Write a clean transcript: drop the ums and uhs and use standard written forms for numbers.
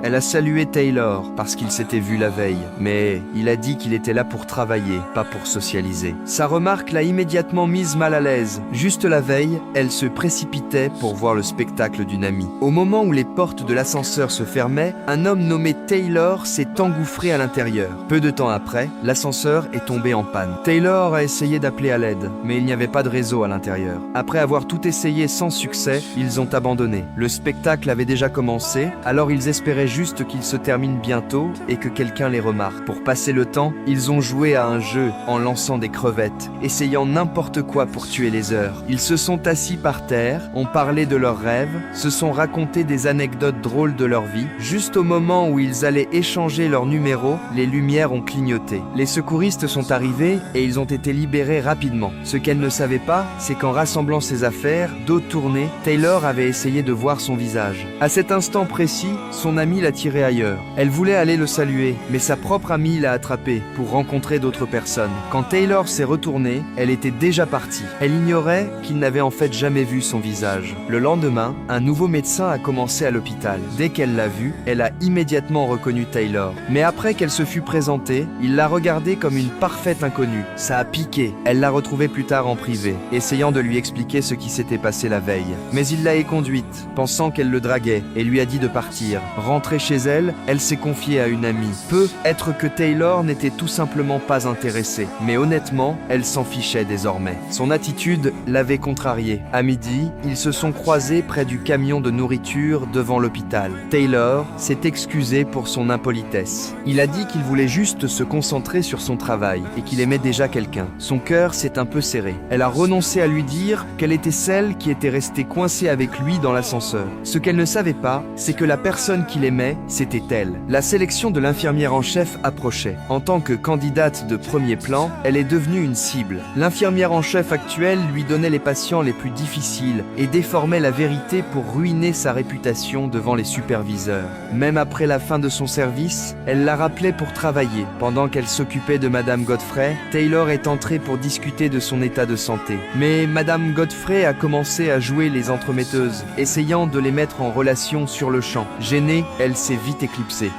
Elle a salué Taylor parce qu'il s'était vu la veille, mais il a dit qu'il était là pour travailler, pas pour socialiser. Sa remarque l'a immédiatement mise mal à l'aise. Juste la veille, elle se précipitait pour voir le spectacle d'une amie. Au moment où les portes de l'ascenseur se fermaient, un homme nommé Taylor s'est engouffré à l'intérieur. Peu de temps après, l'ascenseur est tombé en panne. Taylor a essayé d'appeler à l'aide, mais il n'y avait pas de réseau à l'intérieur. Après avoir tout essayé sans succès, ils ont abandonné. Le spectacle avait déjà commencé, alors ils espéraient juste qu'il se termine bientôt et que quelqu'un les remarque. Pour passer le temps, ils ont joué à un jeu en lançant des crevettes, essayant n'importe quoi pour tuer les heures. Ils se sont assis par terre, ont parlé de leurs rêves, se sont racontés des anecdotes drôles de leur vie. Juste au moment où ils allaient échanger leurs numéros, les lumières ont clignoté. Les secouristes sont arrivés et ils ont été libérés rapidement. Ce qu'elle ne savait pas, c'est qu'en rassemblant ses affaires, dos tourné, Taylor avait essayé de voir son visage. À cet instant précis, son amie l'a tiré ailleurs. Elle voulait aller le saluer, mais sa propre amie l'a attrapé pour rencontrer d'autres personnes. Quand Taylor s'est retournée, elle était déjà partie. Elle ignorait qu'il n'avait en fait jamais vu son visage. Le lendemain, un nouveau médecin a commencé à l'hôpital. Dès qu'elle l'a vu, elle a immédiatement reconnu Taylor. Mais après qu'elle se fut présentée, il l'a regardée comme une parfaite inconnue. Ça a piqué. Elle l'a retrouvée plus tard en privé, essayant de lui expliquer ce qui s'était passé la veille. Mais il l'a éconduite, pensant qu'elle le draguait, et lui a dit de partir. Rentrée chez elle, elle s'est confiée à une amie. Peut-être que Taylor n'était tout simplement pas intéressée, mais honnêtement, elle s'en fichait désormais. Son attitude l'avait contrariée. À midi, ils se sont croisés près du camion de nourriture devant l'hôpital. Taylor s'est excusé pour son impolitesse. Il a dit qu'il voulait juste se concentrer sur son travail et qu'il aimait déjà quelqu'un. Son cœur s'est un peu serré. Elle a renoncé à lui dire qu'elle était celle qui était restée coincée avec lui dans l'ascenseur. Ce qu'elle ne savait pas, c'est que la personne qu'il aimait, c'était elle. La sélection de l'infirmière en chef approchait. En tant que candidate de premier plan, elle est devenue une cible. L'infirmière en chef actuelle lui donnait les patients les plus difficiles et déformait la vérité pour ruiner sa réputation devant les superviseurs. Même après la fin de son service, elle la rappelait pour travailler. Pendant qu'elle s'occupait de Madame Godfrey, Taylor est entrée pour discuter de son état de santé. Mais Madame Godfrey a commencé à jouer les entremetteuses, essayant de les mettre en relation sur le champ. Gênée, elle s'est vite éclipsée.